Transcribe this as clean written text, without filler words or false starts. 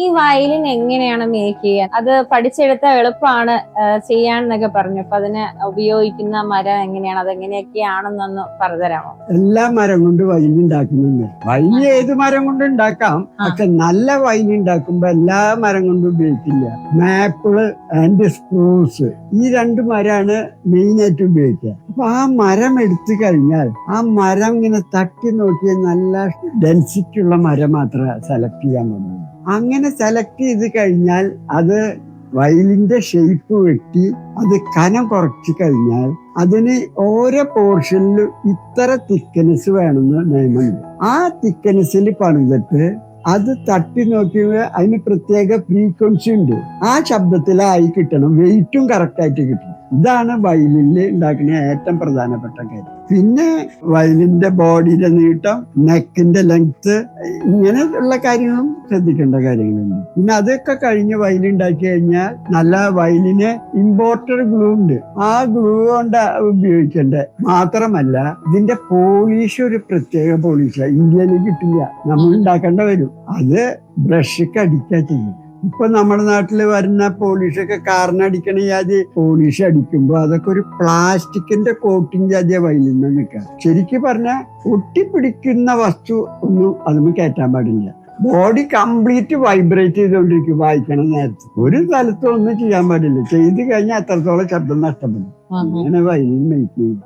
ഈ വയലിൻ എങ്ങനെയാണ് മേക്ക് ചെയ്യാൻ? അത് പഠിച്ചെടുത്ത എളുപ്പമാണ് ചെയ്യാന്നൊക്കെ പറഞ്ഞു. അപ്പൊ അതിന് ഉപയോഗിക്കുന്ന മരം എങ്ങനെയാണ്, അതെങ്ങനെയൊക്കെയാണെന്നൊന്ന് പറഞ്ഞുതരാമോ? എല്ലാ മരം കൊണ്ട് വയലിൻ ഉണ്ടാക്കുന്നുണ്ട്. വയലിൻ ഏത് മരം കൊണ്ട് ഉണ്ടാക്കാം, പക്ഷെ നല്ല വയലിൻ ഉണ്ടാക്കുമ്പോ എല്ലാ മരം കൊണ്ടും ഉപയോഗിക്കില്ല. മാപ്പിള് ആൻഡ് സ്പ്രൂസ്, ഈ രണ്ട് മരമാണ് മെയിൻ ആയിട്ട് ഉപയോഗിക്കുക. അപ്പൊ ആ മരം എടുത്തു കഴിഞ്ഞാൽ ആ മരം ഇങ്ങനെ തട്ടി നോക്കിയാൽ നല്ല ഡെൻസിറ്റി ഉള്ള മരം മാത്രമേ സെലക്ട് ചെയ്യാൻ പറ്റുള്ളൂ. അങ്ങനെ സെലക്ട് ചെയ്ത് കഴിഞ്ഞാൽ അത് വയലിന്റെ ഷേപ്പ് വെട്ടി അത് കനം കുറച്ച് കഴിഞ്ഞാൽ അതിന് ഓരോ പോർഷനിലും ഇത്ര തിക്കനെസ് വേണമെന്ന് നിയമമുണ്ട്. ആ തിക്കനെസ്സിൽ പണിതിട്ട് അത് തട്ടി നോക്കിയാൽ അതിന് പ്രത്യേക ഫ്രീക്വൻസി ഉണ്ട്. ആ ശബ്ദത്തിലായി കിട്ടണം, വെയിറ്റും കറക്റ്റായിട്ട് കിട്ടണം. ഇതാണ് വയലിനിൽ ഉണ്ടാക്കുന്ന ഏറ്റവും പ്രധാനപ്പെട്ട കാര്യം. പിന്നെ വയലിന്റെ ബോഡിയുടെ നീട്ടം, നെക്കിന്റെ ലെങ്ത്, ഇങ്ങനെ ഉള്ള കാര്യങ്ങളും ശ്രദ്ധിക്കേണ്ട കാര്യങ്ങളുണ്ട്. പിന്നെ അതൊക്കെ കഴിഞ്ഞ് വയലിൻ ഉണ്ടാക്കി കഴിഞ്ഞാൽ നല്ല വയലിന് ഇമ്പോർട്ടഡ് ഗ്ലൂ ഉണ്ട്, ആ ഗ്ലൂ കൊണ്ട് ഉപയോഗിക്കേണ്ടത്. മാത്രമല്ല ഇതിന്റെ പോളിഷ് ഒരു പ്രത്യേക പോളിഷാണ്, ഇന്ത്യയിൽ കിട്ടില്ല, നമ്മൾ ഉണ്ടാക്കേണ്ട വരും. അത് ബ്രഷൊക്കെ അടിക്കുക ചെയ്യും. ഇപ്പൊ നമ്മുടെ നാട്ടിൽ വരുന്ന പോളിഷൊക്കെ കാറിനടിക്കണ ജാതി പോളിഷ് അടിക്കുമ്പോ അതൊക്കെ ഒരു പ്ലാസ്റ്റിക്കിന്റെ കോട്ടിങ് ജാതിയ വയലിൽ നിൽക്കുക. ശരിക്കും പറഞ്ഞാൽ ഒട്ടിപ്പിടിക്കുന്ന വസ്തു ഒന്നും അതൊന്നും കയറ്റാൻ പാടില്ല. ബോഡി കംപ്ലീറ്റ് വൈബ്രേറ്റ് ചെയ്തുകൊണ്ടിരിക്കും വായിക്കണ നേരത്ത്. ഒരു സ്ഥലത്തും ഒന്നും ചെയ്യാൻ പാടില്ല. ചെയ്ത് കഴിഞ്ഞാൽ അത്രത്തോളം ശബ്ദം നഷ്ടപ്പെടും. അങ്ങനെ വയലിൻ മേക്ക് ചെയ്യും.